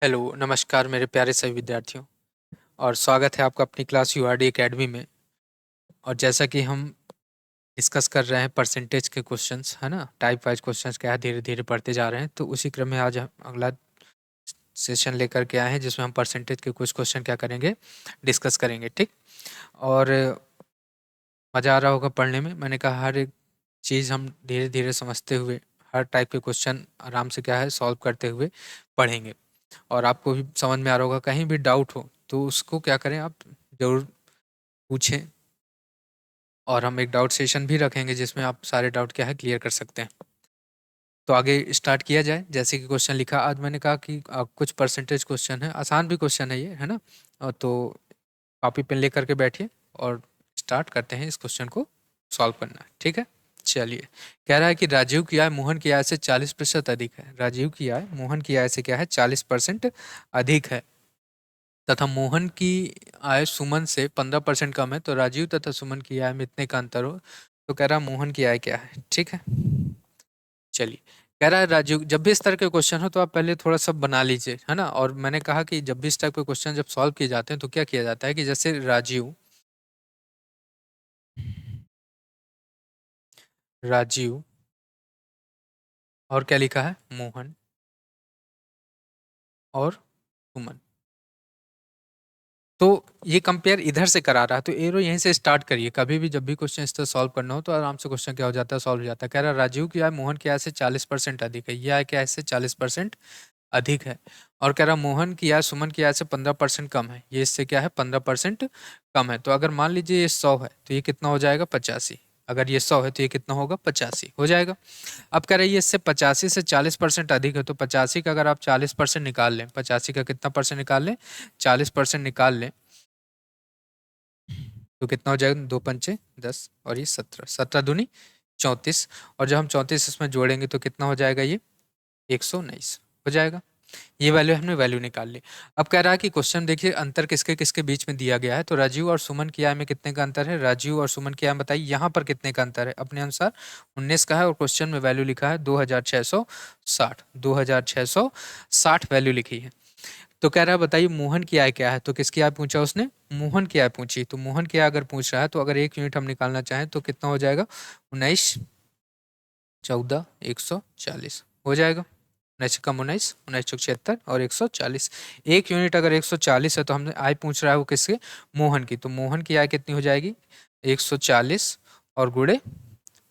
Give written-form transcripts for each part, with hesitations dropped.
Hello, नमस्कार मेरे प्यारे सभी विद्यार्थियों और स्वागत है आपका अपनी क्लास यूआरडी एकेडमी में। और जैसा कि हम डिस्कस कर रहे हैं परसेंटेज के क्वेश्चंस, है ना, टाइप वाइज क्वेश्चंस क्या है, धीरे धीरे पढ़ते जा रहे हैं, तो उसी क्रम में आज हम अगला सेशन लेकर के आए हैं जिसमें हम परसेंटेज के कुछ क्वेश्चन क्या करेंगे, डिस्कस करेंगे। ठीक। और मज़ा आ रहा होगा पढ़ने में। मैंने कहा हर एक चीज़ हम धीरे धीरे समझते हुए हर टाइप के क्वेश्चन आराम से क्या है सॉल्व करते हुए पढ़ेंगे। और आपको भी समझ में आ रहा होगा, कहीं भी डाउट हो तो उसको क्या करें, आप ज़रूर पूछें। और हम एक डाउट सेशन भी रखेंगे जिसमें आप सारे डाउट क्या है क्लियर कर सकते हैं। तो आगे स्टार्ट किया जाए। जैसे कि क्वेश्चन लिखा, आज मैंने कहा कि कुछ परसेंटेज क्वेश्चन है, आसान भी क्वेश्चन है ये, है ना। तो कॉपी पेन लेकर के बैठिए और स्टार्ट करते हैं इस क्वेश्चन को सॉल्व करना। ठीक है, चलिए। कह रहा है कि राजीव की आय मोहन की आय से 40% अधिक है। राजीव की आय मोहन की आय से क्या है, 40% अधिक है, तथा मोहन की आय सुमन से 15% कम है। तो राजीव तथा सुमन की आय में इतने का अंतर हो, तो कह रहा है मोहन की आय क्या है। ठीक है, चलिए। कह रहा है राजीव, जब भी इस तरह के क्वेश्चन हो तो आप पहले थोड़ा सा बना लीजिए, है ना। और मैंने कहा कि जब भी इस टाइप के क्वेश्चन जब सॉल्व किए जाते हैं तो क्या किया जाता है कि जैसे राजीव राजीव और क्या लिखा है, मोहन और सुमन। तो ये कंपेयर इधर से करा रहा है, तो एरो यहीं से स्टार्ट करिए। कभी भी जब भी क्वेश्चन इस तरह सॉल्व करना हो तो आराम से क्वेश्चन क्या हो जाता है, सॉल्व हो जाता है। कह रहा है राजीव की आय मोहन की आय से 40% अधिक है। ये आय क्या है, इससे 40% अधिक है। और कह रहा मोहन की आय सुमन की आय से 15% कम है। ये इससे क्या है, 15% कम है। तो अगर मान लीजिए ये 100 है तो ये कितना हो जाएगा, 85। अगर ये 100 है तो ये कितना होगा, 85 हो जाएगा। अब कह रही है इससे 85 से 40% अधिक है, तो 85 का अगर आप 40% निकाल लें, 85 का कितना परसेंट निकाल लें, 40% निकाल लें, तो कितना हो जाएगा, 2 पंचे 10 और ये 17, 17 दूनी 34। और जब हम 34 इसमें जोड़ेंगे तो कितना हो जाएगा, ये 119 हो जाएगा। ये वैल्यू हमने वैल्यू निकाल ली। अब कह रहा है कि क्वेश्चन देखिए, अंतर किसके किसके बीच में दिया गया है। तो राजीव और सुमन की आय में कितने का अंतर है, राजीव और सुमन की आय बताइए यहाँ पर कितने का अंतर है। अपने अनुसार 19 का है और क्वेश्चन में वैल्यू लिखा है 2660, 2660 वैल्यू लिखी है। तो कह रहा है बताइए मोहन की आय क्या है। तो किसकी आय पूछा उसने, मोहन की आय पूछी। तो मोहन की आय अगर पूछ रहा है तो अगर 1 यूनिट हम निकालना चाहें तो कितना हो जाएगा, 19 14 140 हो जाएगा। 19 कम 19, 19 76 और 140। 1 यूनिट अगर 140 है तो हमने आय पूछ रहा है वो किसके, मोहन की। तो मोहन की आय कितनी हो जाएगी, 140 और गुणे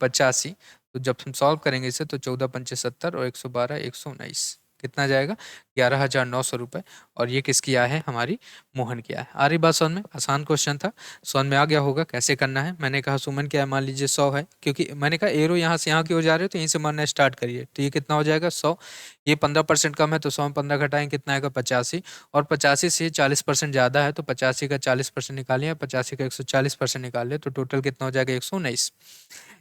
85। तो जब हम सॉल्व करेंगे इसे तो 14 पंचे 70 और 112 119 कितना जाएगा, 11,900 रुपये। और ये किसकी आय है, हमारी मोहन की आय। आ रही बात समझ में, आसान क्वेश्चन था, समझ में आ गया होगा कैसे करना है। मैंने कहा सुमन की आय मान लीजिए 100 है, क्योंकि मैंने कहा एरो यहाँ से यहाँ की हो जा रहे हो तो यहीं से मानना स्टार्ट करिए। तो ये कितना हो जाएगा, 100। ये 15% कम है तो 100 में 15 घटाएंगे कितना आएगा, 85। और 85 से 40% ज़्यादा है तो 85 का 40% निकालिए, 85 का 140% निकालिए, तो टोटल कितना हो जाएगा, 119।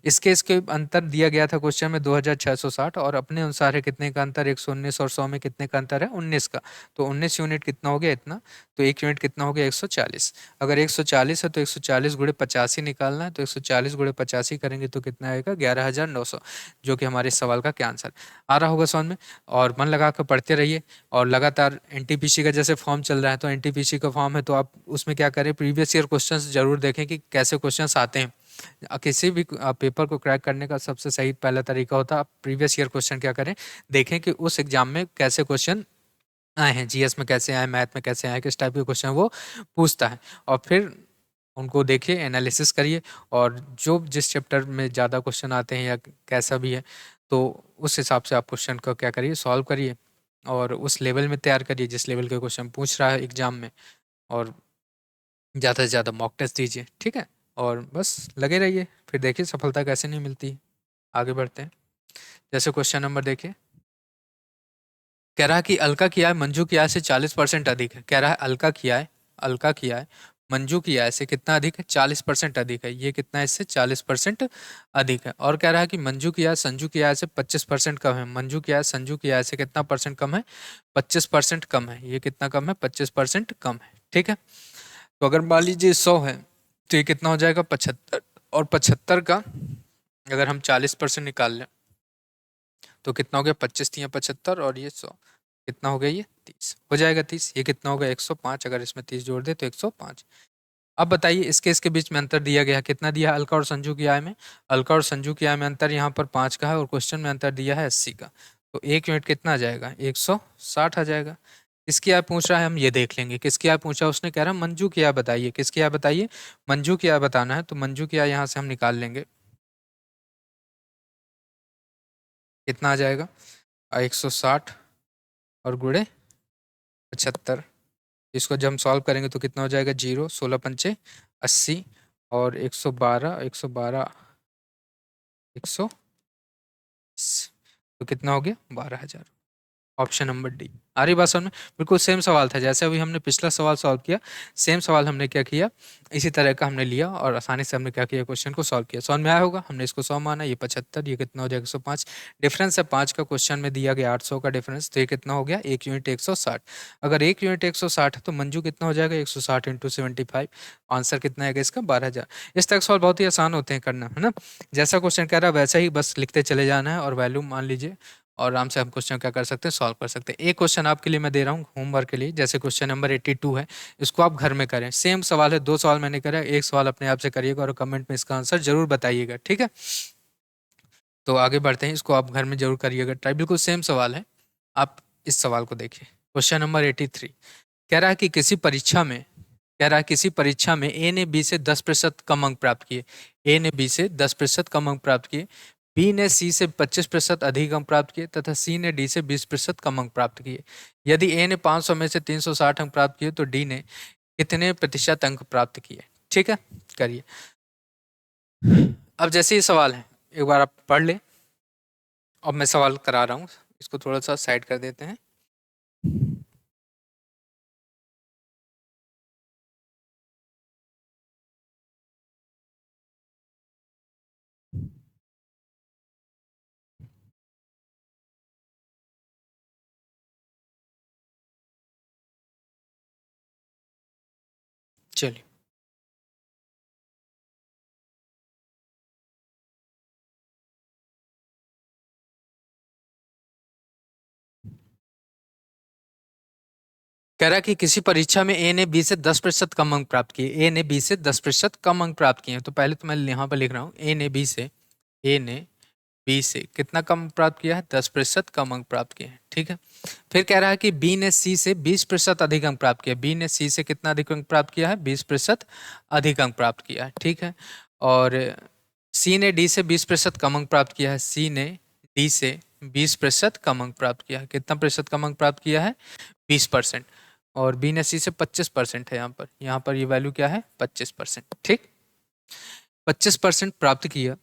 इसके अंतर दिया गया था क्वेश्चन में 2660, और अपने अनुसार है कितने का अंतर, 119 और 100 में कितने का अंतर है, 19 का। तो 19 यूनिट कितना हो गया, इतना। तो 1 यूनिट कितना हो गया, 140। अगर 140 है तो 140 गुणे 85 निकालना है, तो 140 गुणे 85 करेंगे तो कितना आएगा, 11,900, जो कि हमारे सवाल का क्या आंसर आ रहा होगा समझ में। और मन लगा कर पढ़ते रहिए। और लगातार एनटीपीसी का जैसे फॉर्म चल रहा है, तो एनटीपीसी का फॉर्म है तो आप उसमें क्या करें, प्रीवियस ईयर क्वेश्चंस जरूर देखें कि कैसे क्वेश्चंस आते हैं। किसी भी पेपर को क्रैक करने का सबसे सही पहला तरीका होता है आप प्रीवियस ईयर क्वेश्चन क्या करें, देखें कि उस एग्जाम में कैसे क्वेश्चन आए हैं, जीएस में कैसे आए, मैथ में कैसे आए, किस टाइप के क्वेश्चन वो पूछता है। और फिर उनको देखिए, एनालिसिस करिए, और जो जिस चैप्टर में ज़्यादा क्वेश्चन आते हैं या कैसा भी है, तो उस हिसाब से आप क्वेश्चन को क्या करिए, सॉल्व करिए, और उस लेवल में तैयार करिए जिस लेवल के क्वेश्चन पूछ रहा है एग्जाम में। और ज़्यादा से ज़्यादा मॉक टेस्ट दीजिए, ठीक है। और बस लगे रहिए, फिर देखिए सफलता कैसे नहीं मिलती है। आगे बढ़ते हैं। जैसे क्वेश्चन नंबर देखिए, कह रहा है कि अलका की आय मंजू की आय से 40% अधिक है। कह रहा है अलका की आय मंजू की आय से कितना अधिक है, 40% अधिक है। ये कितना है, इससे 40% अधिक है। और कह रहा है कि मंजू की आय संजू की आय से 25% कम है। मंजू की आय संजू की आय से कितना परसेंट कम है, 25% कम है। ये कितना कम है, 25% कम है, ठीक है। तो अगर मान लीजिए 100 है तो ये कितना हो जाएगा, 75। और 75 का अगर हम 40% निकाल लें तो कितना हो गया, 25 तिया 75 और ये 100। कितना हो गया ये 30 हो जाएगा 30। ये कितना होगा 105, अगर इसमें 30 जोड़ दे तो 105। अब बताइए इसके बीच में अंतर दिया गया है, कितना दिया है अलका और संजू की आय में। अलका और संजू की आय में अंतर यहाँ पर 5 का है और क्वेश्चन में अंतर दिया है 80 का। तो 1 यूनिट कितना आ जाएगा 160 आ जाएगा। किसकी आय पूछ रहा है हम ये देख लेंगे। किसकी आय पूछा उसने, कह रहा है मंजू की आय बताइए। किसकी आय बताइए, मंजू की आय बताना है। तो मंजू की आय यहाँ से हम निकाल लेंगे, कितना आ जाएगा 160 और गुणे 75। इसको जब हम सॉल्व करेंगे तो कितना हो जाएगा 0, 16 पंचे 80 और 112, 100, तो कितना हो गया 12,000। Option number D. आ रही बात समझ में। बिल्कुल सेम सवाल था जैसे अभी हमने पिछला सवाल सॉल्व किया, सेम सवाल हमने क्या किया, इसी तरह का हमने लिया और आसानी से हमने क्या किया, क्वेश्चन को सॉल्व किया। समझ में आया होगा। हमने इसको 100 माना, ये 75, ये कितना हो जाएगा 105। डिफरेंस है 5 का, क्वेश्चन में दिया गया 800 का डिफरेंस, तो ये कितना हो गया 1 यूनिट 160। अगर 1 यूनिट 160 है तो मंजू कितना हो जाएगा 160 इंटू 75। आंसर कितना आएगा इसका 12,000। इस तरह सवाल बहुत ही आसान होते हैं करना, है ना। जैसा क्वेश्चन कह रहा है वैसा ही बस लिखते चले जाना है और वैल्यू मान लीजिए और आराम से हम क्वेश्चन क्या कर सकते हैं, सॉल्व कर सकते हैं। एक क्वेश्चन आपके लिए मैं दे रहा हूँ होमवर्क के लिए, जैसे क्वेश्चन नंबर 82 है, इसको आप घर में करें। सेम सवाल है, 2 सवाल मैंने करा, एक सवाल अपने आप से करिएगा और कमेंट में इसका आंसर जरूर बताइएगा, ठीक है। तो आगे बढ़ते हैं, इसको आप घर में जरूर करिएगा ट्राई। बिल्कुल सेम सवाल है, आप इस सवाल को देखिए। क्वेश्चन नंबर 83 कह रहा है कि किसी परीक्षा में ए ने बी से 10% कम अंक प्राप्त किए। ए ने बी से 10% कम अंक प्राप्त किए, बी ने सी से 25% अधिक अंक प्राप्त किए तथा सी ने डी से 20% कम अंक प्राप्त किए। यदि ए ने 500 में से 360 अंक प्राप्त किए तो डी ने कितने प्रतिशत अंक प्राप्त किए। ठीक है, करिए। अब जैसे ही सवाल है एक बार आप पढ़ ले। अब मैं सवाल करा रहा हूँ, इसको थोड़ा सा साइड कर देते हैं। चलिए, कह रहा कि किसी परीक्षा में ए ने बी से 10% कम अंक प्राप्त किए। ए ने बी से 10% कम अंक प्राप्त किए। तो पहले तो मैं यहाँ पर लिख रहा हूँ, ए ने बी से कितना कम प्राप्त किया है 10% कम अंक प्राप्त किए हैं, ठीक है। फिर कह रहा है कि बी ने सी से 20% अधिक अंक प्राप्त किया। बी ने सी से कितना अधिक अंक प्राप्त किया है 20% अधिक अंक प्राप्त किया है, ठीक है। और सी ने डी से 20% कम अंक प्राप्त किया है। सी ने डी से 20% कम अंक प्राप्त किया है। कितना प्रतिशत कम अंक प्राप्त किया है 20%। और बी ने सी से 25% है, यहाँ पर ये वैल्यू क्या है 25%, ठीक। 25% प्राप्त किया।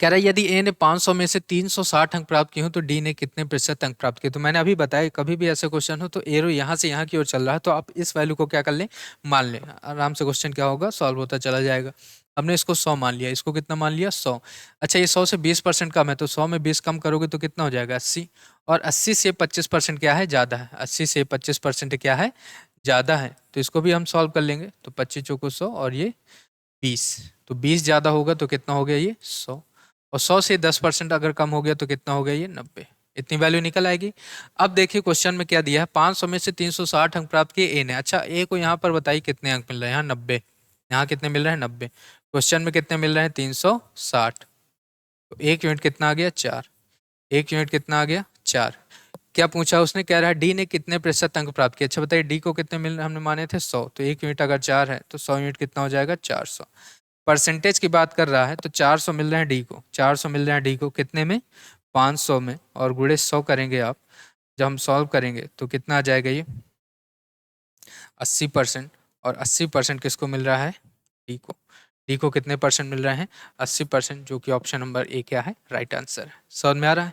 कह रहा है यदि ए ने 500 में से 360 अंक प्राप्त किए हो तो डी ने कितने प्रतिशत अंक प्राप्त किए। तो मैंने अभी बताया कभी भी ऐसे क्वेश्चन हो तो एरो यहाँ से यहाँ की ओर चल रहा है तो आप इस वैल्यू को क्या कर लें, मान लें। आराम से क्वेश्चन क्या होगा सॉल्व होता चला जाएगा। हमने इसको 100 मान लिया, इसको कितना मान लिया 100। अच्छा, ये 100 से 20% कम है तो 100 में 20 कम करोगे तो कितना हो जाएगा 80। और 80 से 25% क्या है ज़्यादा है। 80 से 25% क्या है ज़्यादा है, तो इसको भी हम सॉल्व कर लेंगे। तो 25 चौको 100 और ये 20, तो 20 ज़्यादा होगा तो कितना हो गया ये 100। और 100 से 10% अगर कम हो गया तो कितना हो गया ये 90। इतनी वैल्यू निकल आएगी। अब देखिए क्वेश्चन में क्या दिया है, 500 में से 360 अंक प्राप्त किए ए ने। अच्छा, ए को यहाँ पर बताइए कितने अंक मिल रहे हैं, यहाँ 90। यहाँ कितने मिल रहे हैं 90। क्वेश्चन में कितने मिल रहे हैं 360। तो 1 यूनिट कितना आ गया 4। 1 यूनिट कितना आ गया 4। क्या पूछा उसने, कह रहा है डी ने कितने प्रतिशत अंक प्राप्त किए। अच्छा बताइए डी को कितने मिल रहे, हमने माने थे 100, तो 1 यूनिट अगर 4 है तो 100 यूनिट कितना हो जाएगा 400। परसेंटेज की बात कर रहा है तो 400 मिल रहे हैं डी को। 400 मिल रहे हैं डी को कितने में 500 में, और गुणे 100 करेंगे आप। जब हम सॉल्व करेंगे तो कितना आ जाएगा ये 80%। और 80% किसको मिल रहा है डी को। डी को कितने परसेंट मिल रहे हैं 80%, जो कि ऑप्शन नंबर ए क्या है राइट आंसर है। समझ में आ रहा है,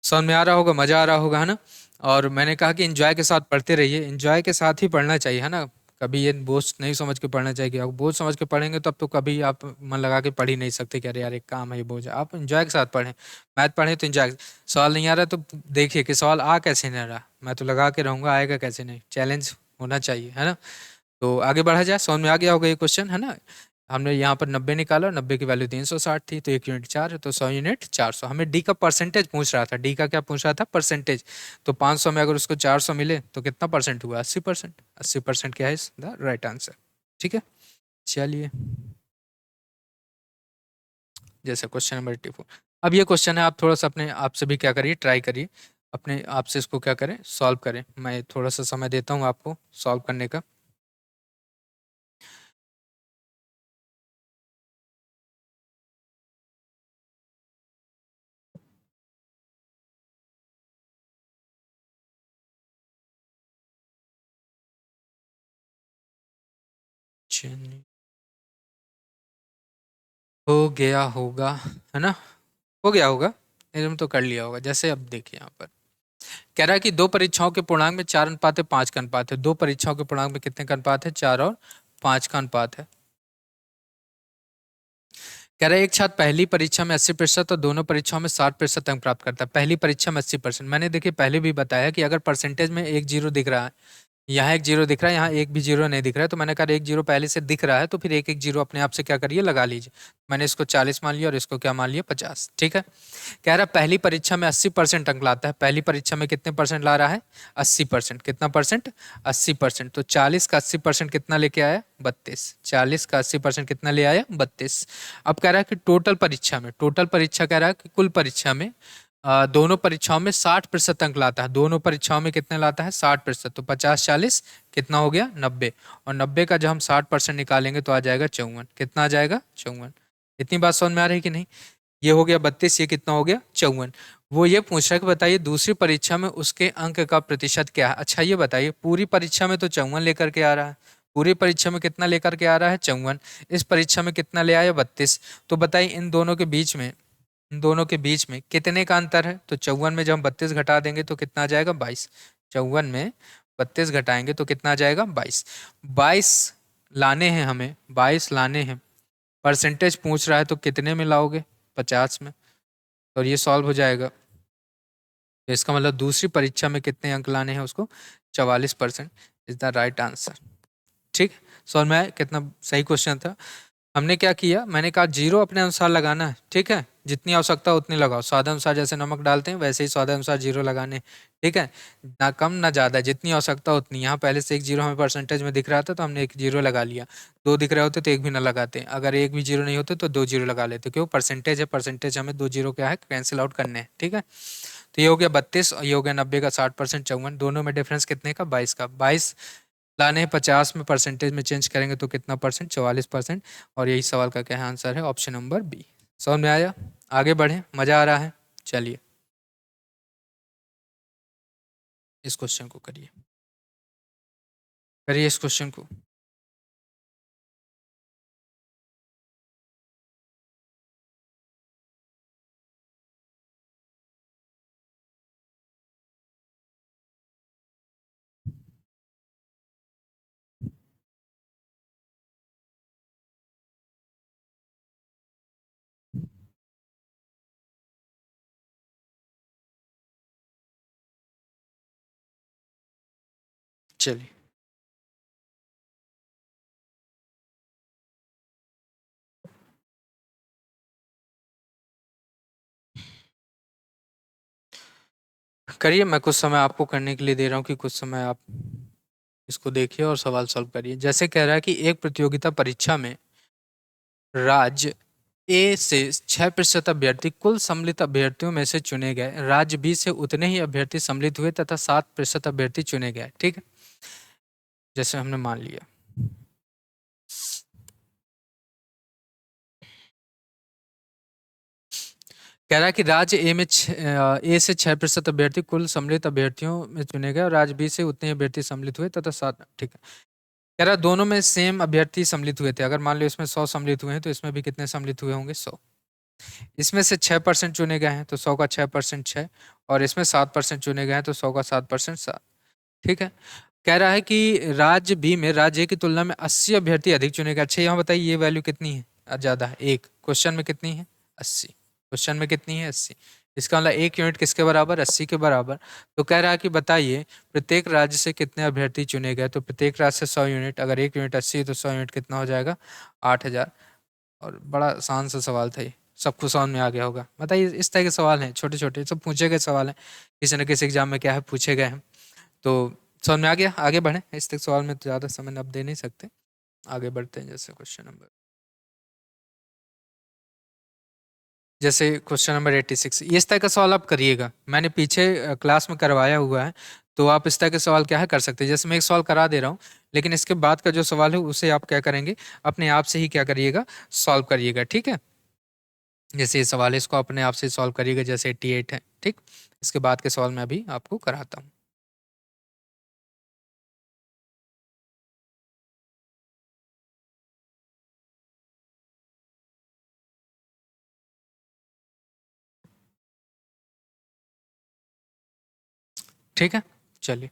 समझ में आ रहा होगा, मज़ा आ रहा होगा, है ना। और मैंने कहा कि एंजॉय के साथ पढ़ते रहिए, एंजॉय के साथ ही पढ़ना चाहिए, है ना। कभी ये बोझ नहीं समझ के पढ़ना चाहिए। आप बोझ समझ के पढ़ेंगे तब तो कभी आप मन लगा के पढ़ ही नहीं सकते कि अरे यार एक काम है ये बोझ है। आप एंजॉय के साथ पढ़ें, मैथ पढ़ें तो एंजॉय। सवाल नहीं आ रहा तो देखिए कि सवाल आ कैसे नहीं रहा, मैं तो लगा के रहूँगा, आएगा कैसे नहीं, चैलेंज होना चाहिए, है ना। तो आगे बढ़ा जाए, समझ में आ गया होगा ये क्वेश्चन, है ना। हमने यहाँ पर 90 निकाला, 90 की वैल्यू 360 थी, तो 1 यूनिट 4 है, तो 100 यूनिट 400। हमें डी का परसेंटेज पूछ रहा था, डी का क्या पूछ रहा था? परसेंटेज। तो 500 में अगर उसको 400 मिले तो कितना परसेंट हुआ? 80%। 80% क्या है इस द राइट आंसर। ठीक है, चलिए जैसे क्वेश्चन नंबर 84। अब ये क्वेश्चन है, आप थोड़ा सा अपने आप से भी क्या करिए, ट्राई करिए अपने आप से इसको क्या करें, सॉल्व करें। मैं थोड़ा सा समय देता हूँ आपको सॉल्व करने का। चलिए, हो गया होगा, है ना? हो गया होगा, एकदम तो कर लिया होगा। जैसे अब देखिए यहाँ पर कह रहा है कि दो परीक्षाओं के पूर्णांक में 4 अनुपात है, 5 का अनुपात है। दो परीक्षाओं के पूर्णांक में कितने का अनुपात है? 4 और 5 का अनुपात है। कह रहा है एक छात्र पहली परीक्षा में 80% और दोनों परीक्षाओं में 60% अंक प्राप्त करता है। पहली परीक्षा में 80%, मैंने देखिए पहले भी बताया कि अगर परसेंटेज में एक जीरो दिख रहा है, यहाँ एक जीरो दिख रहा है, यहाँ एक भी जीरो नहीं दिख रहा है, तो मैंने कहा एक जीरो पहले से दिख रहा है तो फिर एक एक जीरो अपने आप से क्या करिए, लगा लीजिए। मैंने इसको 40 मान लिया और इसको क्या मान लिया? 50। ठीक है, कह रहा है पहली परीक्षा में 80% अंक लाता है। पहली परीक्षा में कितने परसेंट ला रहा है? 80%। कितना परसेंट? 80%। तो 40 का 80% कितना लेके आया? 32। 40 का 80% कितना ले आया? 32। अब कह रहा है कि टोटल परीक्षा में, टोटल परीक्षा कह रहा है कि कुल परीक्षा में दोनों परीक्षाओं में 60% अंक लाता है। दोनों परीक्षाओं में कितने लाता है? 60%। तो 50 40 कितना हो गया? 90। और 90 का जब हम 60% निकालेंगे तो आ जाएगा 54। कितना आ जाएगा? 54। इतनी बात समझ में आ रही है कि नहीं? ये हो गया 32, ये कितना हो गया? 54। वो ये पूछ रहा है कि बताइए दूसरी परीक्षा में उसके अंक का प्रतिशत क्या है। अच्छा ये बताइए, पूरी परीक्षा में तो 54 लेकर के आ रहा है, पूरी परीक्षा में कितना लेकर के आ रहा है? 54। इस परीक्षा में कितना ले आया? 32। तो बताइए इन दोनों के बीच में, इन दोनों के बीच में कितने का अंतर है? तो 54 में जब हम 32 घटा देंगे तो कितना आ जाएगा? 22। 54 में 32 घटाएंगे तो कितना आ जाएगा? 22। 22 लाने हैं हमें, 22 लाने हैं। परसेंटेज पूछ रहा है तो कितने में लाओगे? 50 में। और ये सॉल्व हो जाएगा। तो इसका मतलब दूसरी परीक्षा में कितने अंक लाने हैं उसको? 44% इज द राइट आंसर। ठीक, सॉल्व में आया? कितना सही क्वेश्चन था। हमने क्या किया, मैंने कहा जीरो अपने अनुसार लगाना है। ठीक है, जितनी आवश्यकता उतनी लगाओ। स्वाद अनुसार जैसे नमक डालते हैं वैसे ही स्वाद अनुसार जीरो लगाने। ठीक है, ना कम ना ज़्यादा, जितनी आवश्यकता उतनी। यहाँ पहले से एक जीरो हमें परसेंटेज में दिख रहा था तो हमने एक जीरो लगा लिया। दो दिख रहे होते तो एक भी ना लगाते। अगर एक भी जीरो नहीं होते तो दो जीरो लगा लेते। क्यों? परसेंटेज है, परसेंटेज हमें दो जीरो क्या है, कैंसिल आउट करने हैं। ठीक है, तो ये हो गया 32 और ये हो गया 90 का 60%। 54, दोनों में डिफरेंस कितने का? 22 का। 22 लाने हैं 50 में, परसेंटेज में चेंज करेंगे तो कितना परसेंट? 44%। और यही सवाल का क्या है आंसर है? Option number B. समझ में आया? आगे बढ़े, मजा आ रहा है? चलिए इस क्वेश्चन को करिए, करिए इस क्वेश्चन को। चलिए करिए, मैं कुछ समय आपको करने के लिए दे रहा हूँ कि कुछ समय आप इसको देखिए और सवाल सॉल्व करिए। जैसे कह रहा है कि एक प्रतियोगिता परीक्षा में राज्य ए से 6% अभ्यर्थी कुल सम्मिलित अभ्यर्थियों में से चुने गए। राज्य बी से उतने ही अभ्यर्थी सम्मिलित हुए तथा 7% अभ्यर्थी चुने गए। ठीक है, जैसे हमने मान लिया। कह रहा है कि राज्य ए में ए से 6% अभ्यर्थी कुल सम्मिलित अभ्यर्थियों में चुने गए और राज्य बी से उतने ही अभ्यर्थी सम्मिलित हुए तथा 7। ठीक है, कह रहा है दोनों में सेम अभ्यर्थी सम्मिलित हुए थे। अगर मान लो इसमें 100 सम्मिलित हुए हैं तो इसमें भी कितने सम्मिलित हुए होंगे? 100। इसमें से 6% चुने गए हैं तो 100 का 6% 6। और इसमें 7% चुने गए हैं तो 100 का 7% 7। ठीक है, कह रहा है कि राज्य बी में राज्य ए की तुलना में 80 अभ्यर्थी अधिक चुने गए। अच्छा यहाँ बताइए ये वैल्यू कितनी है? ज्यादा है। एक क्वेश्चन में कितनी है? 80। क्वेश्चन में कितनी है? 80। इसका मतलब 1 यूनिट किसके बराबर, 80 के बराबर। तो कह रहा है कि बताइए प्रत्येक राज्य से कितने अभ्यर्थी चुने गए, तो प्रत्येक राज्य से 100 यूनिट, अगर 1 यूनिट 80 है तो 100 यूनिट कितना हो जाएगा, 8000। और बड़ा आसान सा सवाल था ये, सबको समझ में आ गया होगा। बताइए इस तरह के सवाल हैं छोटे छोटे, सब पूछे गए सवाल हैं, किसी न किसी एग्जाम में क्या है पूछे गए हैं। तो समझ में आ गया, आगे बढ़ें, इस तक सवाल में तो ज़्यादा समय अब दे नहीं सकते, आगे बढ़ते हैं। जैसे क्वेश्चन नंबर 86, ये इस तरह का सवाल आप करिएगा, मैंने पीछे क्लास में करवाया हुआ है, तो आप इस तरह के सवाल क्या है कर सकते हैं। जैसे मैं एक सवाल करा दे रहा हूँ, लेकिन इसके बाद का जो सवाल है उसे आप क्या करेंगे, अपने आप से ही क्या करिएगा, सॉल्व करिएगा, ठीक है। जैसे ये सवाल है इसको अपने आप से सॉल्व करिएगा, जैसे 88 है, ठीक। इसके बाद के सवाल मैं अभी आपको कराता हूँ। ठीक है, चलिए।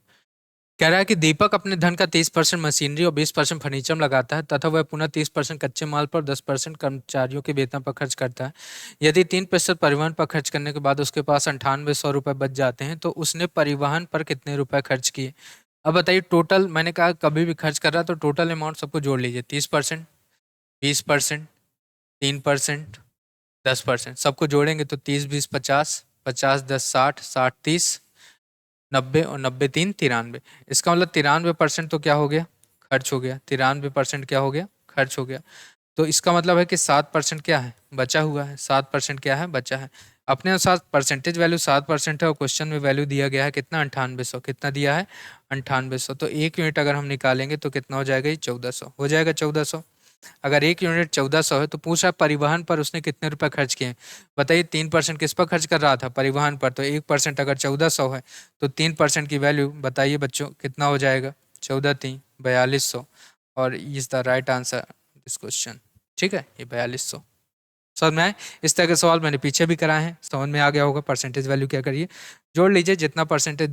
कह रहा है कि दीपक अपने धन का 30% मशीनरी और 20% फर्नीचर में लगाता है तथा वह पुनः 30% कच्चे माल पर 10% कर्मचारियों के वेतन पर खर्च करता है। यदि 3% परिवहन पर खर्च करने के बाद उसके पास 9800 रुपये बच जाते हैं तो उसने परिवहन पर कितने रुपए खर्च किए। अब बताइए टोटल, मैंने कहा कभी भी खर्च कर रहा तो टोटल अमाउंट सबको जोड़ लीजिए, 30%, 20%, 3%, 10%, सबको जोड़ेंगे तो 30, 20, 50, 50, 10, 60, 60, 30, 90 और 90, 3, 93। इसका मतलब 93% तो क्या हो गया, खर्च हो गया। 93% क्या हो गया, खर्च हो गया। तो इसका मतलब है कि 7% क्या है, बचा हुआ है। 7% क्या है, बचा है। अपने अनुसार परसेंटेज वैल्यू 7% है और क्वेश्चन में वैल्यू दिया गया है कितना, 9800। कितना दिया है, 9800। तो 1 यूनिट अगर हम निकालेंगे तो कितना हो जाएगा, ये 1400 हो जाएगा, 1400। अगर 1 यूनिट 1400 है तो पूछा परिवहन पर उसने कितने रुपए खर्च किए। बताइए 3% किस पर खर्च कर रहा था, परिवहन पर। तो 1% अगर 1400 है तो 3% की वैल्यू बताइए बच्चों कितना हो जाएगा, 14×3 4200। और is the right answer this question, ठीक है, ये 4200। समझ में आए, इस तरह के सवाल मैंने पीछे भी कराए हैं, समझ में आ गया होगा। परसेंटेज वैल्यू क्या करिए, जोड़ लीजिए जितना परसेंटेज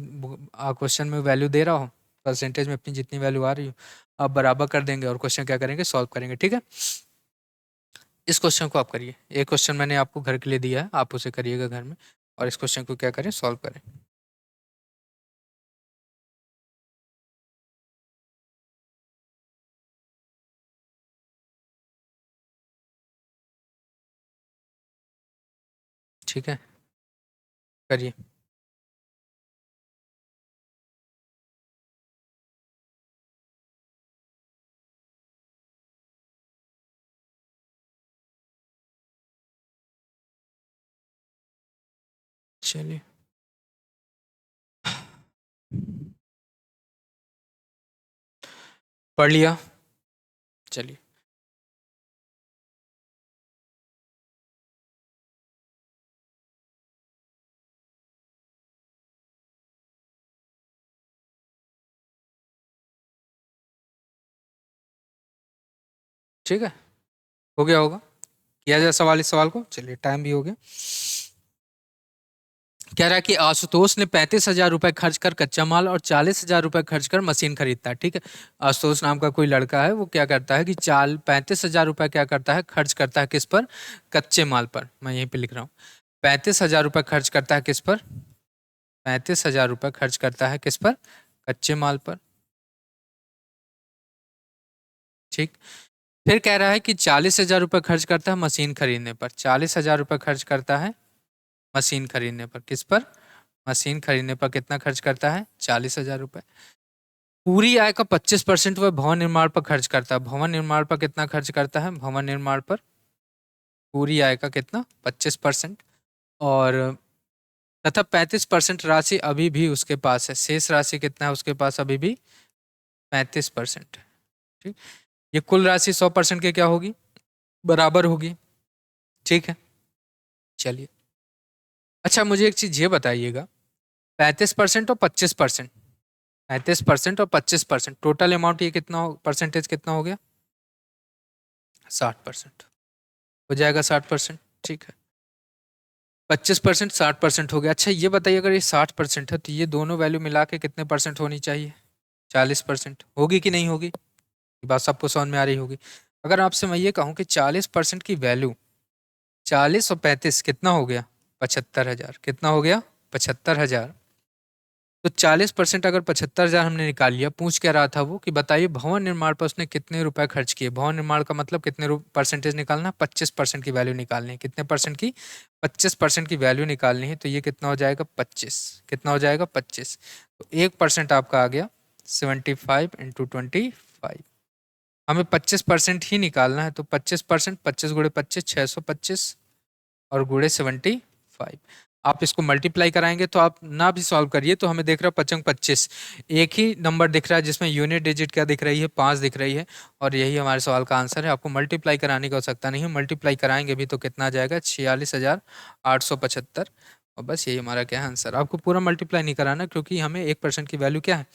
क्वेश्चन में वैल्यू दे रहा हो, परसेंटेज में अपनी जितनी वैल्यू आ रही हो आप बराबर कर देंगे और क्वेश्चन क्या करेंगे, सॉल्व करेंगे, ठीक है। इस क्वेश्चन को आप करिए, एक क्वेश्चन मैंने आपको घर के लिए दिया है, आप उसे करिएगा घर में, और इस क्वेश्चन को क्या करें, सॉल्व करें। ठीक है, करिए। चलिए, पढ़ लिया, चलिए। ठीक है, हो गया होगा, किया जाए सवाल इस सवाल को। चलिए, टाइम भी हो गया। कह रहा है कि आशुतोष ने 35,000 रुपए खर्च कर कच्चा माल और 40,000 रुपए खर्च कर मशीन खरीदता है, ठीक है। आशुतोष नाम का कोई लड़का है, वो क्या करता है कि 35,000 रुपए क्या करता है, खर्च करता है किस पर, कच्चे माल पर। मैं यहीं पे लिख रहा हूँ, 35,000 रुपए खर्च करता है किस पर, 35,000 रुपए खर्च करता है किस पर, कच्चे माल पर, ठीक। फिर कह रहा है कि 40,000 रुपए खर्च करता है मशीन खरीदने पर। 40,000 रुपए खर्च करता है मशीन खरीदने पर, किस पर, मशीन खरीदने पर कितना खर्च करता है, 40,000 रुपए। पूरी आय का 25% वह भवन निर्माण पर खर्च करता है। भवन निर्माण पर कितना खर्च करता है, भवन निर्माण पर पूरी आय का कितना, 25%। और तथा 35% राशि अभी भी उसके पास है, शेष राशि कितना है उसके पास अभी भी, 35%, ठीक। ये कुल राशि 100% के क्या होगी, बराबर होगी, ठीक है। चलिए, अच्छा मुझे एक चीज ये बताइएगा, 35% और 25%, 35% और 25%, टोटल अमाउंट ये कितना हो, परसेंटेज कितना हो गया, 60% हो जाएगा, 60%, ठीक है। 25%, 60% हो गया। अच्छा ये बताइए, अगर ये 60% है तो ये दोनों वैल्यू मिला के कितने परसेंट होनी चाहिए, 40% होगी कि नहीं होगी, ये बात सबको समझ में आ रही होगी। अगर आपसे मैं ये कहूँ कि 40% की वैल्यू, 40 और 35 कितना हो गया, 75,000। कितना हो गया? 75,000। तो 40% अगर 75,000 हमने निकाल लिया, पूछ क्या रहा था वो कि बताइए भवन निर्माण पर उसने कितने रुपए खर्च किए। भवन निर्माण का मतलब कितने परसेंटेज निकालना? 25% की वैल्यू निकालनी है। कितने परसेंट की? 25% की वैल्यू निकालनी है। तो ये कितना हो जाएगा? 25। कितना हो जाएगा? 25। तो 1% आपका आ गया 75 इंटू 25। हमें 25% ही निकालना है। तो 25%, 25 गुणे 25, 625 और गुणे 75। आप इसको मल्टीप्लाई कराएंगे तो आप ना भी सॉल्व करिए तो हमें देख रहा है 55 25, एक ही नंबर दिख रहा है जिसमें यूनिट डिजिट क्या दिख रही है? 5 दिख रही है। और यही हमारे सवाल का आंसर है। आपको मल्टीप्लाई कराने की आवश्यकता नहीं है। मल्टीप्लाई कराएंगे भी तो कितना आ जाएगा? 46,875। और बस यही हमारा क्या है? आंसर। आपको पूरा मल्टीप्लाई नहीं कराना क्योंकि हमें 1% की वैल्यू क्या है?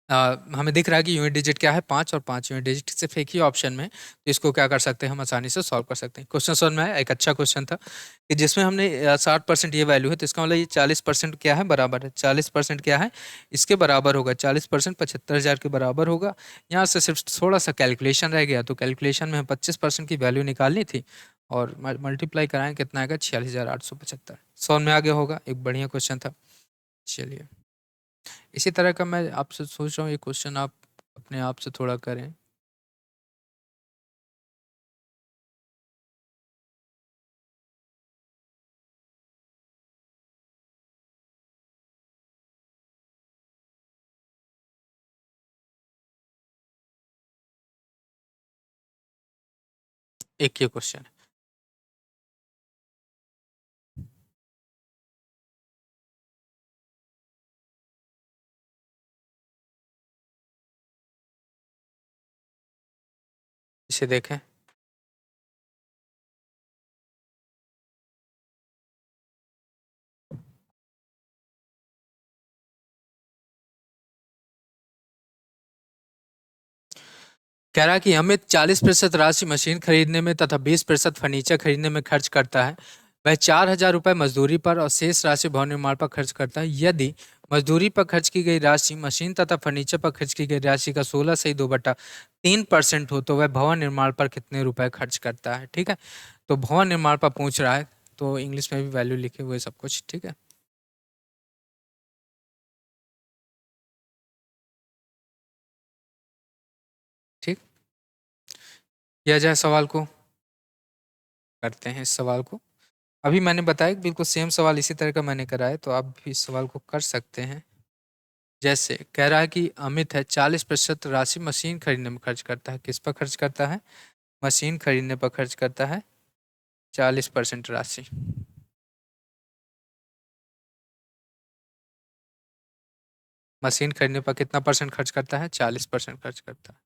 हमें दिख रहा है कि यूनिट डिजिट क्या है? 5, और 5 यूनिट डिजिट सिर्फ एक ही ऑप्शन में। तो इसको क्या कर सकते हैं? हम आसानी से सॉल्व कर सकते हैं। क्वेश्चन सॉल्व में आया, एक अच्छा क्वेश्चन था कि जिसमें हमने 60% ये वैल्यू है, तो इसका मतलब ये 40% क्या है? बराबर है। 40% क्या है? इसके बराबर होगा। 40% 75,000 के बराबर होगा। यहाँ से सिर्फ थोड़ा सा कैलकुलेशन रह गया। तो कैलकुलेशन में 25% की वैल्यू निकालनी थी और मल्टीप्लाई कराएं, कितना आएगा? 46,875। सॉल्व में आ गया होगा। एक बढ़िया क्वेश्चन था। चलिए, इसी तरह का मैं आपसे सोच रहा हूँ ये क्वेश्चन आप अपने आप से थोड़ा करें। एक ये क्वेश्चन है। इसे देखें। कह रहा है कि अमित 40% राशि मशीन खरीदने में तथा 20% फर्नीचर खरीदने में खर्च करता है। वह 4,000 रुपये मजदूरी पर और शेष राशि भवन निर्माण पर खर्च करता है। यदि मजदूरी पर खर्च की गई राशि मशीन तथा फर्नीचर पर खर्च की गई राशि का 16 से 2/3% हो तो वह भवन निर्माण पर कितने रुपए खर्च करता है? ठीक है, तो भवन निर्माण पर पूछ रहा है तो इंग्लिश में भी वैल्यू लिखे हुए सब कुछ। ठीक है, ठीक। किया जाए सवाल को। करते हैं इस सवाल को। अभी मैंने बताया कि बिल्कुल सेम सवाल इसी तरह का मैंने करा है, तो आप भी इस सवाल को कर सकते हैं। जैसे कह रहा है कि अमित है 40% राशि मशीन खरीदने में खर्च करता है। किस पर खर्च करता है? मशीन खरीदने पर खर्च करता है 40% राशि। मशीन खरीदने पर कितना परसेंट खर्च करता है? 40% खर्च करता है।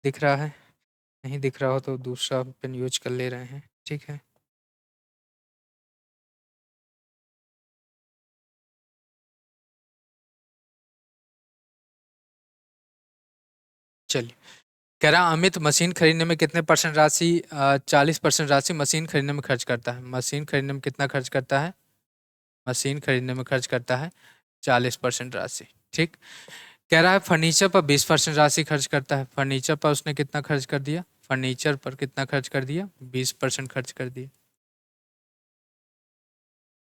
दिख रहा है? नहीं दिख रहा हो तो दूसरा पेन यूज कर ले रहे हैं। ठीक है, चलिए। कह रहा अमित मशीन खरीदने में कितने परसेंट राशि 40% राशि मशीन खरीदने में खर्च करता है। मशीन खरीदने में कितना खर्च करता है? मशीन खरीदने में खर्च करता है 40% राशि। ठीक। कह रहा है फर्नीचर पर 20% राशि खर्च करता है। फर्नीचर पर उसने कितना खर्च कर दिया? फर्नीचर पर कितना खर्च कर दिया? 20% खर्च कर दिया।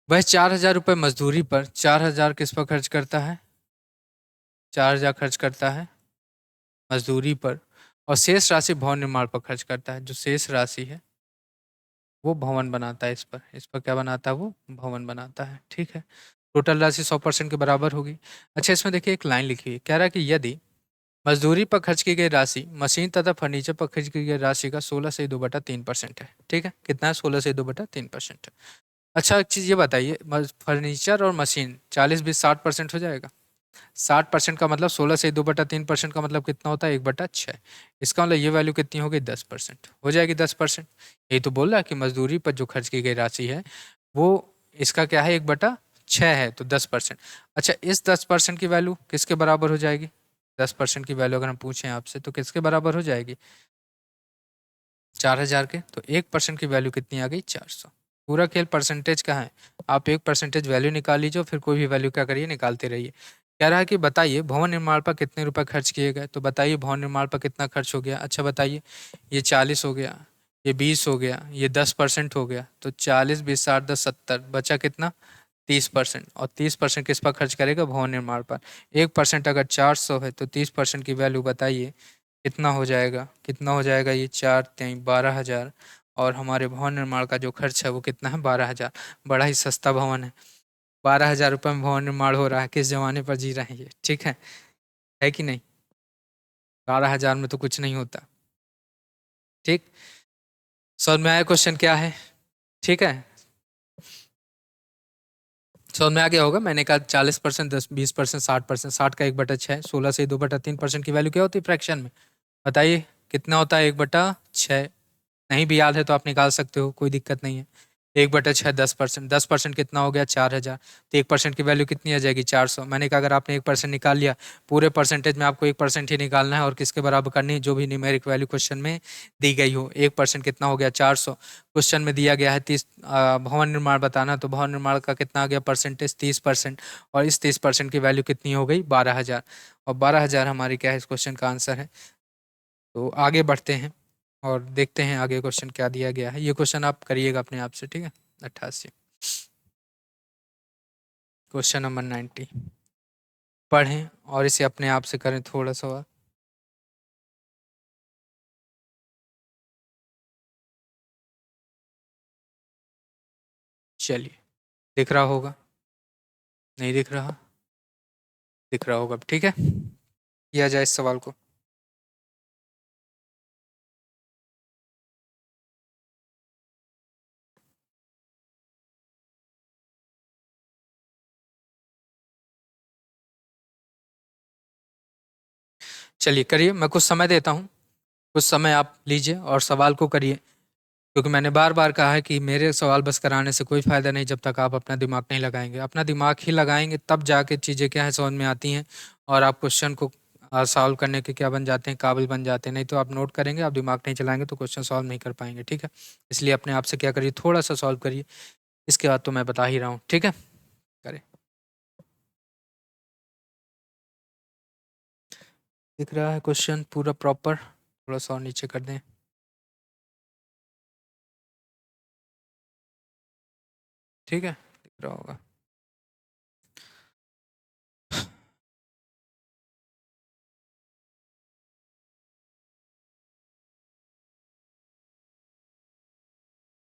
वह 4,000 रुपये मजदूरी पर 4,000 किस पर खर्च करता है? 4,000 खर्च करता है मजदूरी पर और शेष राशि भवन निर्माण पर खर्च करता है। जो शेष राशि है वो भवन बनाता है। इस पर क्या बनाता है? वो भवन बनाता है। ठीक है, टोटल राशि 100% के बराबर होगी। अच्छा, इसमें देखिए एक लाइन लिखी है। कह रहा है कि यदि मजदूरी पर खर्च की गई राशि मशीन तथा फर्नीचर पर खर्च की गई राशि का 16 से 2/3% है। ठीक है, कितना है? 16 से 2/3% है। अच्छा, एक चीज़ ये बताइए, फर्नीचर और मशीन 40 20 60% हो जाएगा। 60% का मतलब 16 से 2/3% का मतलब कितना होता है? 1/6। इसका मतलब ये वैल्यू कितनी हो गई? 10% हो जाएगी। 10%। यही तो बोल रहा है कि मजदूरी पर जो खर्च की गई राशि है वो इसका क्या है? 1/6 है, तो 10%। अच्छा, इस 10% की वैल्यू किसके बराबर हो जाएगी? 10% की वैल्यू अगर हम पूछें आपसे तो किसके बराबर हो जाएगी? 4,000 के। तो 1% की वैल्यू कितनी आ गई? 400। पूरा खेल परसेंटेज का है। आप 1% वैल्यू निकाल लीजिए, फिर कोई भी वैल्यू क्या करिए? निकालते रहिए। कह रहा है कि बताइए भवन निर्माण पर कितने रुपए खर्च किए गए। तो बताइए भवन निर्माण पर कितना खर्च हो गया। अच्छा बताइए, ये 40 हो गया, ये 20 हो गया, ये 10% हो गया, तो 40 20 60 10 70, बचा कितना 30%। और 30% किस पर खर्च करेगा, भवन निर्माण पर। 1% अगर 400 है तो 30% की वैल्यू बताइए कितना हो जाएगा, कितना हो जाएगा ये 4×3 12,000। और हमारे भवन निर्माण का जो खर्च है वो कितना है 12,000। बड़ा ही सस्ता भवन है, 12,000 रुपये में भवन निर्माण हो रहा है। किस जमाने पर जी रहे हैं ये, ठीक है कि नहीं। 12,000 में तो कुछ नहीं होता। ठीक, समझ में आया क्वेश्चन क्या है, ठीक है। समझ में आ गया होगा। मैंने कहा 40%, 10 20%, 60%, 60 का 1/6, 16 से 2/3% की वैल्यू क्या होती है फ्रैक्शन में, बताइए कितना होता है 1/6। नहीं भी याद है तो आप निकाल सकते हो, कोई दिक्कत नहीं है। 1/6 10%, 10% कितना हो गया 4,000। तो 1% की वैल्यू कितनी आ जाएगी 400। मैंने कहा अगर आपने 1% निकाल लिया, पूरे परसेंटेज में आपको 1% ही निकालना है और किसके बराबर करनी है, जो भी न्यूमेरिक वैल्यू क्वेश्चन में दी गई हो। 1% कितना हो गया 400। क्वेश्चन में दिया गया है 30 भवन निर्माण बताना, तो भवन निर्माण का कितना आ गया परसेंटेज 30%। और इस 30% की वैल्यू कितनी हो गई 12,000। और 12,000 हमारी क्या है इस क्वेश्चन का आंसर है। तो आगे बढ़ते हैं और देखते हैं आगे क्वेश्चन क्या दिया गया है। ये क्वेश्चन आप करिएगा अपने आप से, ठीक है। 88 क्वेश्चन नंबर 90 पढ़ें और इसे अपने आप से करें थोड़ा सा और। चलिए, दिख रहा होगा, नहीं दिख रहा, दिख रहा होगा, ठीक है। किया जाए इस सवाल को। चलिए करिए, मैं कुछ समय देता हूँ, कुछ समय आप लीजिए और सवाल को करिए। क्योंकि मैंने बार बार कहा है कि मेरे सवाल बस कराने से कोई फ़ायदा नहीं जब तक आप अपना दिमाग नहीं लगाएंगे। अपना दिमाग ही लगाएंगे तब जाके चीज़ें क्या है समझ में आती हैं और आप क्वेश्चन को सॉल्व करने के क्या बन जाते हैं, काबिल बन जाते हैं। नहीं तो आप नोट करेंगे, आप दिमाग नहीं चलाएंगे तो क्वेश्चन सॉल्व नहीं कर पाएंगे, ठीक है। इसलिए अपने आप से क्या करिए, थोड़ा सा सॉल्व करिए, इसके बाद तो मैं बता ही रहा हूँ, ठीक है। करें, दिख रहा है क्वेश्चन पूरा प्रॉपर, थोड़ा सा और नीचे कर दें। ठीक है, दिख रहा होगा।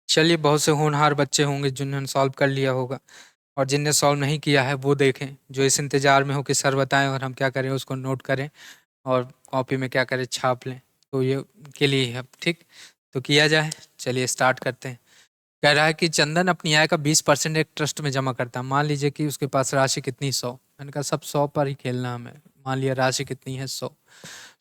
चलिए, बहुत से होनहार बच्चे होंगे जिन्होंने सॉल्व कर लिया होगा, और जिनने सॉल्व नहीं किया है वो देखें, जो इस इंतज़ार में हो कि सर बताएं और हम क्या करें उसको नोट करें और कॉपी में क्या करें छाप लें। तो ये के लिए है, ठीक। तो किया जाए, चलिए स्टार्ट करते हैं। कह रहा है कि चंदन अपनी आय का 20% एक ट्रस्ट में जमा करता है। मान लीजिए कि उसके पास राशि कितनी 100। मैंने कहा सब 100 पर ही खेलना हमें। मान लिया राशि कितनी है 100।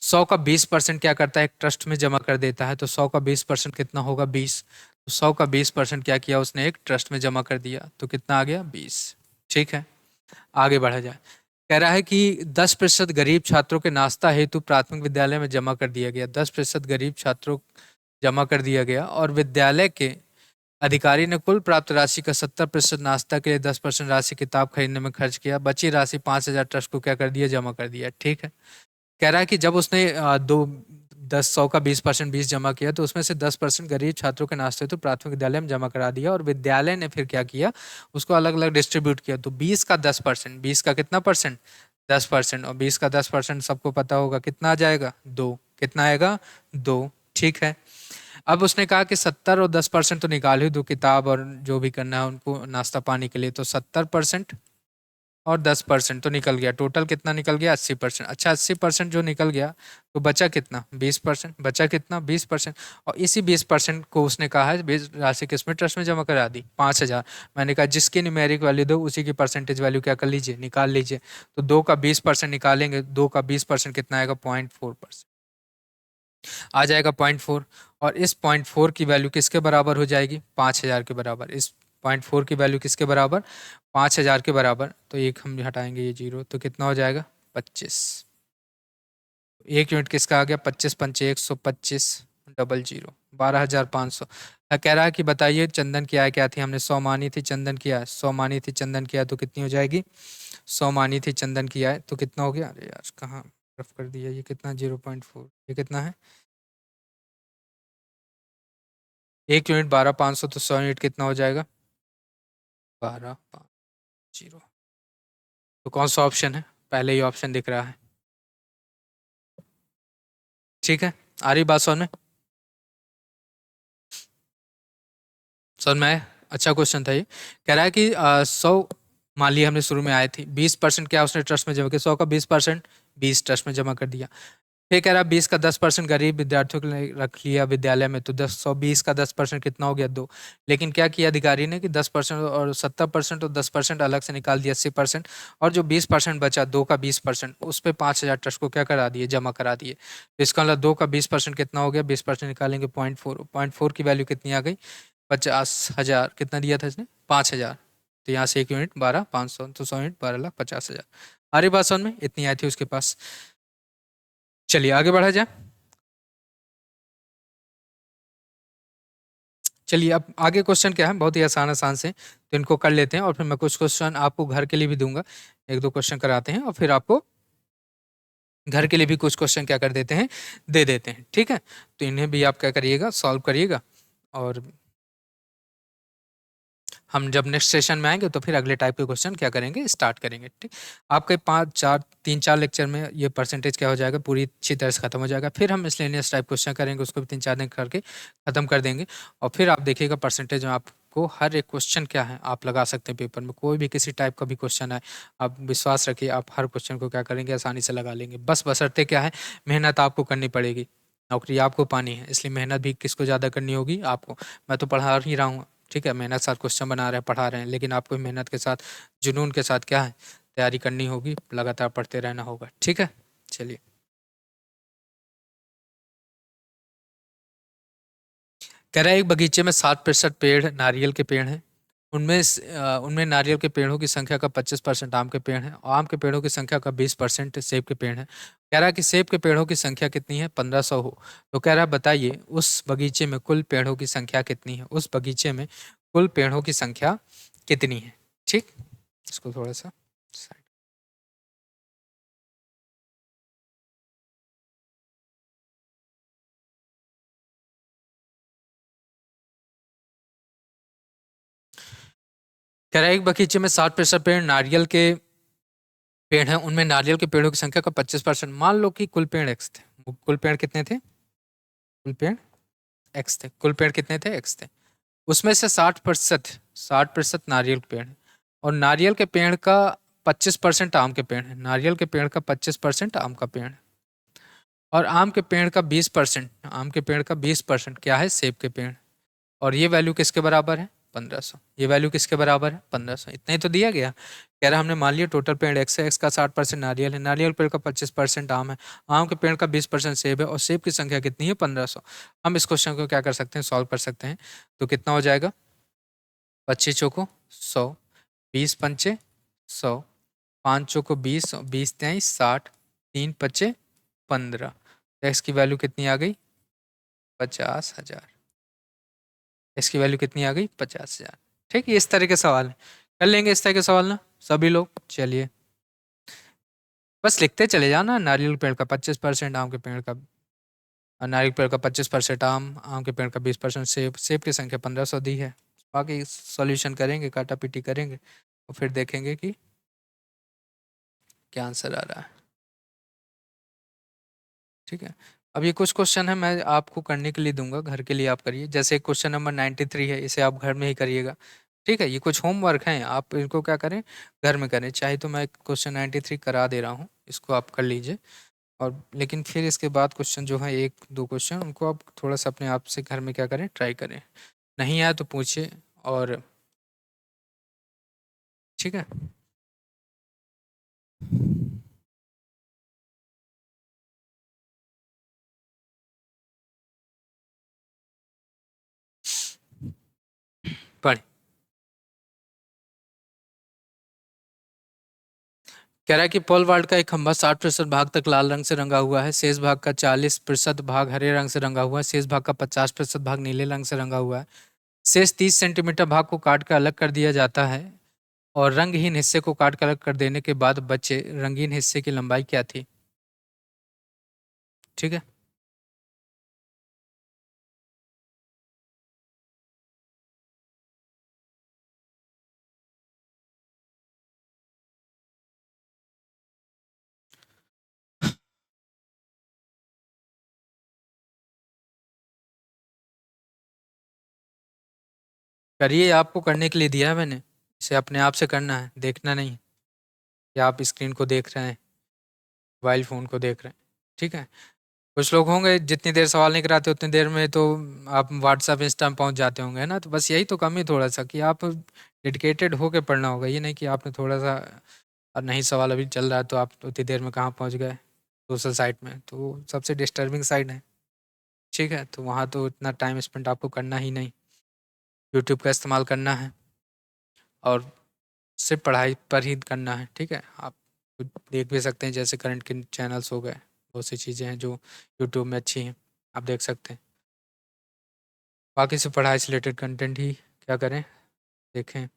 100 का 20% क्या करता है एक ट्रस्ट में जमा कर देता है। तो 100 का 20% कितना होगा 20। तो 100 का 20% क्या किया उसने एक ट्रस्ट में जमा कर दिया, तो कितना आ गया 20। ठीक है, आगे बढ़ा जाए। कह रहा है कि 10% गरीब छात्रों के नाश्ता हेतु प्राथमिक विद्यालय में जमा कर दिया गया। 10% गरीब छात्रों जमा कर दिया गया और विद्यालय के अधिकारी ने कुल प्राप्त राशि का 70% नाश्ता के लिए, 10% राशि किताब खरीदने में खर्च किया। बची राशि 5,000 ट्रस्ट को क्या कर दिया, जमा कर दिया। ठीक है, कह रहा है कि जब उसने दो 100 का 20% 20 जमा किया तो उसमें से 10% गरीब छात्रों के नाश्ते तो प्राथमिक विद्यालय में जमा करा दिया और विद्यालय ने फिर क्या किया, उसको अलग अलग डिस्ट्रीब्यूट किया। तो 20 का 10%, 20 का कितना परसेंट 10%, और 20 का 10% सबको पता होगा कितना आ जाएगा 2। कितना आएगा 2। ठीक है, अब उसने कहा कि 70 और 10% तो निकाल ही दो, किताब और जो भी करना है उनको नाश्ता पानी के लिए। तो 70% और 10% तो निकल गया, टोटल कितना निकल गया 80%। अच्छा, 80% जो निकल गया तो बचा कितना 20%, बचा कितना 20%। और इसी 20% को उसने कहा है 20 राशि किसमें ट्रस्ट में जमा करा दी 5,000। मैंने कहा जिसकी न्यूमेरिक वैल्यू दो उसी की परसेंटेज वैल्यू क्या कर लीजिए, निकाल लीजिए। तो 2 का 20% निकालेंगे, 2 का 20% कितना आएगा 0.4% आ जाएगा 0.4। और इस 0.4 की वैल्यू किसके बराबर हो जाएगी 5,000 के बराबर। इस 0.4 की वैल्यू किसके बराबर 5,000 के बराबर। तो एक हम हटाएंगे ये जीरो, तो कितना हो जाएगा 25। एक यूनिट किसका आ गया 25 पंचे 125 डबल जीरो 12,500। कह रहा है कि बताइए चंदन की आय क्या थी। हमने 100 मानी थी, चंदन की आय 100 मानी थी, चंदन की आय तो कितनी हो जाएगी 100 मानी थी चंदन की आय तो कितना हो गया। अरे यार कहाँ रफ कर दिया, ये कितना 0.4, ये कितना है 1 यूनिट 12,500 तो 100 यूनिट कितना हो जाएगा? 12,500। तो कौन सा ऑप्शन है? पहले ही ऑप्शन दिख रहा है। ठीक है, आ रही बात समझ में? समझ में आया? अच्छा क्वेश्चन था ये। कह रहा है कि 100 मान लिया हमने शुरू में आए थे, 20% क्या उसने ट्रस्ट में जमा किया, 100 का 20% 20 ट्रस्ट में जमा कर दिया। फिर कह रहा है 20 का 10% गरीब विद्यार्थियों के लिए रख लिया विद्यालय में, तो 120 का 10% कितना हो गया? 2। लेकिन क्या किया अधिकारी ने कि 10% और 70% और 10% अलग से निकाल दिया, 80%, और जो 20% बचा 2 का 20% उस पर 5,000 ट्रस्ट को क्या करा दिए? जमा करा दिए। तो इसका मतलब 2 का 20% कितना हो गया? 20% निकालेंगे 0.4, 0.4 की वैल्यू कितनी आ गई? 50,000। कितना दिया था इसने? 5,000। तो यहाँ से 1 यूनिट 12,500, तो 100 यूनिट 12,50,000। आ रही बात समझ में? इतनी आई थी उसके पास। चलिए आगे बढ़ा जाए। चलिए अब आगे क्वेश्चन क्या है, बहुत ही आसान आसान से, तो इनको कर लेते हैं और फिर मैं कुछ क्वेश्चन आपको घर के लिए भी दूंगा। 1-2 क्वेश्चन कराते हैं और फिर आपको घर के लिए भी कुछ क्वेश्चन क्या कर देते हैं? दे देते हैं। ठीक है, तो इन्हें भी आप क्या करिएगा? सॉल्व करिएगा। और हम जब नेक्स्ट सेशन में आएंगे तो फिर अगले टाइप के क्वेश्चन क्या करेंगे? स्टार्ट करेंगे। ठीक, आपके 3-4 लेक्चर में ये परसेंटेज क्या हो जाएगा? पूरी अच्छी तरह से खत्म हो जाएगा। फिर हम मिसलेनियस टाइप क्वेश्चन करेंगे, उसको भी 3-4 दिन करके खत्म कर देंगे। और फिर आप देखिएगा परसेंटेज में आपको हर एक क्वेश्चन क्या है आप लगा सकते हैं पेपर में। कोई भी किसी टाइप का भी क्वेश्चन है, आप विश्वास रखिए, आप हर क्वेश्चन को क्या करेंगे? आसानी से लगा लेंगे। बस बशर्ते क्या है? मेहनत आपको करनी पड़ेगी। नौकरी आपको पानी है, इसलिए मेहनत भी किसको ज़्यादा करनी होगी? आपको। मैं तो पढ़ा ही रहा हूँ, ठीक है, मेहनत साथ क्वेश्चन बना रहे हैं, पढ़ा रहे हैं, लेकिन आपको मेहनत के साथ, जुनून के साथ क्या है? तैयारी करनी होगी, लगातार पढ़ते रहना होगा। ठीक है, चलिए। कह रहा है एक बगीचे में 60% पेड़ नारियल के पेड़ हैं। उनमें नारियल के पेड़ों की संख्या का 25% आम के पेड़ हैं, और आम के पेड़ों की संख्या का 20% सेब के पेड़ हैं। कह रहा है कि सेब के पेड़ों की संख्या कितनी है? 1500 हो। तो कह रहा है बताइए उस बगीचे में कुल पेड़ों की संख्या कितनी है? उस बगीचे में कुल पेड़ों की संख्या कितनी है? ठीक, इसको थोड़ा सा साइड। कह रहा है एक बगीचे में 60% पेड़ नारियल के पेड़ हैं, उनमें नारियल के पेड़ों की संख्या का 25%। मान लो कि कुल पेड़ एक्स थे। कुल पेड़ कितने थे? कुल पेड़ एक्स थे। कुल पेड़ कितने थे? एक्स थे। उसमें से 60% नारियल के पेड़ हैं, और नारियल के पेड़ का 25% आम के पेड़ है। नारियल के पेड़ का 25% आम का पेड़ है, और आम के पेड़ का 20%, आम के पेड़ का 20% क्या है? सेब के पेड़। और ये वैल्यू किसके बराबर है? 1500। ये वैल्यू किसके बराबर है? 1500। इतना ही तो दिया गया। कह रहा हमने मान लिया टोटल पेड़ एक्स है, एक्स का 60% नारियल है, नारियल पेड़ का 25% आम है, आम के पेड़ का 20% सेब है, और सेब की संख्या कितनी है? 1500। हम इस क्वेश्चन को क्या कर सकते हैं? सॉल्व कर सकते हैं। तो कितना हो जाएगा? 25 चौको 100, 20 पंचे 100, 5 चौको 20, 20 तेईस 60, 3 पचे 15। एक्स की वैल्यू कितनी आ गई? 50,000। इसकी वैल्यू कितनी आ गई? 50,000। ठीक है, इस तरह के सवाल हैं। कर लेंगे इस तरह के सवाल ना सभी लोग। चलिए बस लिखते चले जाना। नारियल के पेड़ का 25%, आम के पेड़ का, नारियल के पेड़ का 25% आम, आम के पेड़ का 20% सेब, सेब की संख्या 1500 दी है। बाकी सॉल्यूशन करेंगे, काटा पीटी करेंगे और फिर देखेंगे कि क्या आंसर आ रहा है। ठीक है, अब ये कुछ क्वेश्चन है मैं आपको करने के लिए दूंगा, घर के लिए आप करिए। जैसे क्वेश्चन नंबर 93 है, इसे आप घर में ही करिएगा। ठीक है, ये कुछ होमवर्क हैं, आप इनको क्या करें? घर में करें। चाहे तो मैं क्वेश्चन 93 करा दे रहा हूँ, इसको आप कर लीजिए। और लेकिन फिर इसके बाद क्वेश्चन जो है 1-2 क्वेश्चन, उनको आप थोड़ा सा अपने आप से घर में क्या करें? ट्राई करें। नहीं आया तो पूछिए। और ठीक है, पढ़। कह रहा है कि पोल वाल्ट का एक खंभा 60% भाग तक लाल रंग से रंगा हुआ है, शेष भाग का 40% भाग हरे रंग से रंगा हुआ है, शेष भाग का 50% भाग नीले रंग से रंगा हुआ है। शेष 30 सेंटीमीटर भाग को काट कर अलग कर दिया जाता है, और रंगहीन हिस्से को काट कर अलग कर देने के बाद बचे रंगीन हिस्से की लंबाई क्या थी? ठीक है, करिए, आपको करने के लिए दिया है मैंने, इसे अपने आप से करना है, देखना नहीं कि आप स्क्रीन को देख रहे हैं, मोबाइल फ़ोन को देख रहे हैं, ठीक है। कुछ लोग होंगे जितनी देर सवाल नहीं कराते उतनी देर में तो आप व्हाट्सएप इंस्टा में पहुंच जाते होंगे, है ना। तो बस यही तो कमी थोड़ा सा कि आप डेडिकेटेड होके पढ़ना होगा, ये नहीं कि आपने थोड़ा सा नहीं सवाल अभी चल रहा है तो आप उतनी देर में कहाँ पहुंच गए सोशल साइट में, तो वो सबसे डिस्टर्बिंग साइड है, ठीक है। तो वहाँ तो इतना टाइम स्पेंड आपको करना ही नहीं, यूट्यूब का इस्तेमाल करना है और सिर्फ पढ़ाई पर ही करना है, ठीक है। आप कुछ देख भी सकते हैं, जैसे करंट के चैनल्स हो गए, बहुत सी चीज़ें हैं जो यूट्यूब में अच्छी हैं, आप देख सकते हैं। बाकी से पढ़ाई से रिलेटेड कंटेंट ही क्या करें, देखें।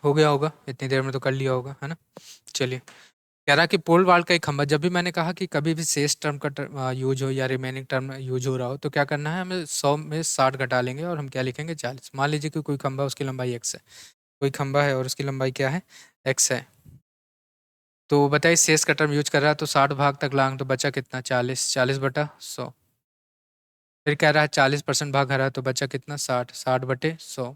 हो गया होगा, इतनी देर में तो कर लिया होगा, है ना। चलिए, कह रहा कि पोल वाल्ट का एक खंभा, जब भी मैंने कहा कि कभी भी शेष टर्म का यूज हो या रिमेनिंग टर्म यूज हो रहा हो तो क्या करना है, हमें 100 में 60 घटा लेंगे और हम क्या लिखेंगे 40। मान लीजिए कि कोई खंभा, उसकी लंबाई x है, कोई खंभा है और उसकी लंबाई क्या है, x है। तो बताइए शेष का टर्म यूज कर रहा है तो 60 भाग तक लांग, तो बचा कितना, 40, 40/100। फिर कह रहा है 40% भाग हरा, तो बचा कितना, 60, 60/100।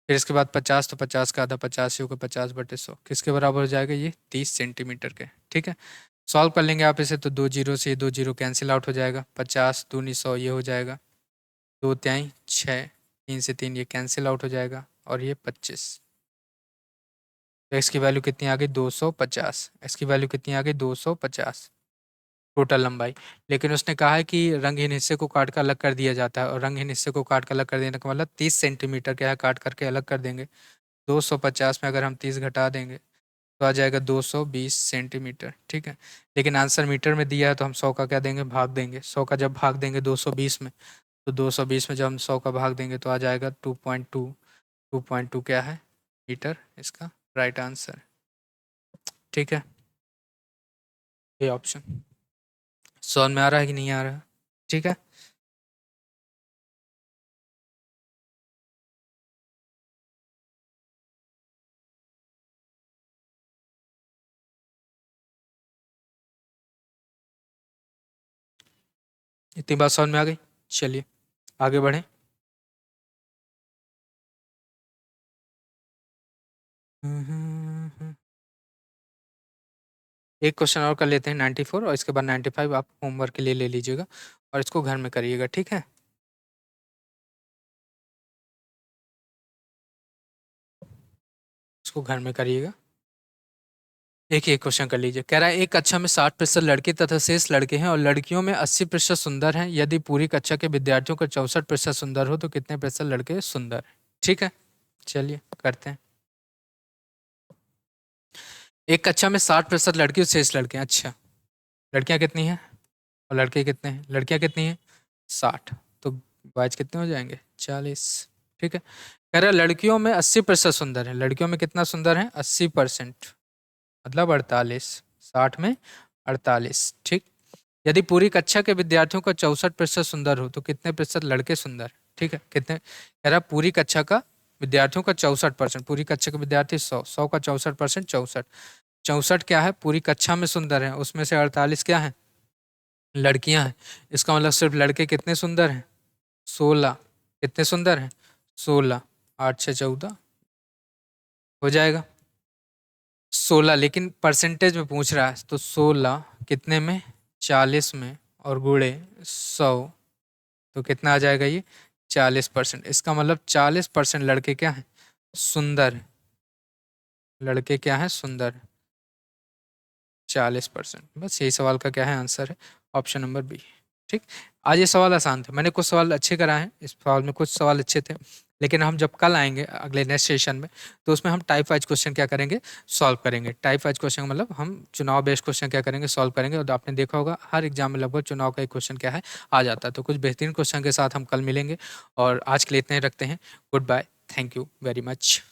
फिर इसके बाद 50, तो 50 का आधा 50 ही होगा, 50/100 किसके बराबर हो जाएगा, ये 30 सेंटीमीटर के, ठीक है। सॉल्व कर लेंगे आप इसे तो 2 जीरो से 2 जीरो कैंसिल आउट हो जाएगा, 50 दूनी 100 ये हो जाएगा, 2 त्याई 6, 3 से 3 ये कैंसिल आउट हो जाएगा और ये 25। तो एक्स की वैल्यू कितनी आ गई, 250। एक्स की वैल्यू कितनी आ गई, 250 टोटल लंबाई। लेकिन उसने कहा है कि रंगहीन हिस्से को काट कर अलग कर दिया जाता है, और रंगहीन हिस्से को काट कर अलग कर देने का मतलब 30 सेंटीमीटर क्या है, काट करके अलग कर देंगे। 250 में अगर हम 30 घटा देंगे तो आ जाएगा 220 सेंटीमीटर, ठीक है। लेकिन आंसर मीटर में दिया है तो हम 100 का क्या देंगे, भाग देंगे। 100 का जब भाग देंगे 220 में, तो 220 में जब हम 100 का भाग देंगे तो आ जाएगा 2.2। 2.2 क्या है, मीटर, इसका राइट आंसर, ठीक है। ये ऑप्शन समझ में आ रहा है कि नहीं आ रहा है, ठीक है। इतनी बात समझ में आ गई, चलिए आगे बढ़ें। एक क्वेश्चन और कर लेते हैं 94, और इसके बाद 95 आप होमवर्क के लिए ले लीजिएगा और इसको घर में करिएगा, ठीक है। इसको घर में करिएगा, एक ही एक क्वेश्चन कर लीजिए। कह रहा है एक कक्षा में 60% लड़के तथा शेष लड़के हैं और लड़कियों में 80% सुंदर हैं। यदि पूरी कक्षा के विद्यार्थियों का 64% सुंदर हो तो कितने प्रतिशत लड़के सुंदर हैं, ठीक है। चलिए करते हैं। एक कक्षा में 60% लड़की और शेष लड़के हैं, अच्छा। लड़कियां कितनी हैं और लड़के कितने हैं, लड़कियां कितनी हैं 60, तो बॉयज कितने हो जाएंगे 40, ठीक है। कह रहा है लड़कियों में 80% सुंदर है, लड़कियों में कितना सुंदर है 80%, मतलब 48, 60 में 48, ठीक। यदि पूरी कक्षा के विद्यार्थियों का 64% सुंदर हो तो कितने प्रतिशत लड़के सुंदर, ठीक है। कितने, कह रहा पूरी कक्षा का विद्यार्थियों का 64%, पूरी कक्षा के विद्यार्थी 100, 100 का 64%, 64, 64 क्या है पूरी कक्षा में सुंदर है, उसमें से 48 क्या है लड़कियां हैं। इसका मतलब सिर्फ लड़के कितने सुंदर हैं 16, कितने सुंदर हैं 16, 8 से 14 हो जाएगा 16, लेकिन परसेंटेज में पूछ रहा है तो 16 कितने में 40 में और गुणे 100, तो कितना आ जाएगा ये 40%। इसका मतलब 40% लड़के क्या हैं सुंदर हैं, लड़के क्या हैं सुंदर, 40%। बस यही सवाल का क्या है आंसर है, ऑप्शन नंबर बी, ठीक। आज ये सवाल आसान थे, मैंने कुछ सवाल अच्छे कराए हैं, इस सवाल में कुछ सवाल अच्छे थे, लेकिन हम जब कल आएंगे अगले नेक्स्ट सेशन में तो उसमें हम टाइप वाइज क्वेश्चन क्या करेंगे सॉल्व करेंगे। टाइप वाइज क्वेश्चन मतलब हम चुनाव बेस्ड क्वेश्चन क्या करेंगे सॉल्व करेंगे, और आपने देखा होगा हर एग्जाम में लगभग चुनाव का एक क्वेश्चन क्या है आ जाता है। तो कुछ बेहतरीन क्वेश्चन के साथ हम कल मिलेंगे, और आज के लिए इतने ही रखते हैं। Goodbye, thank you very much.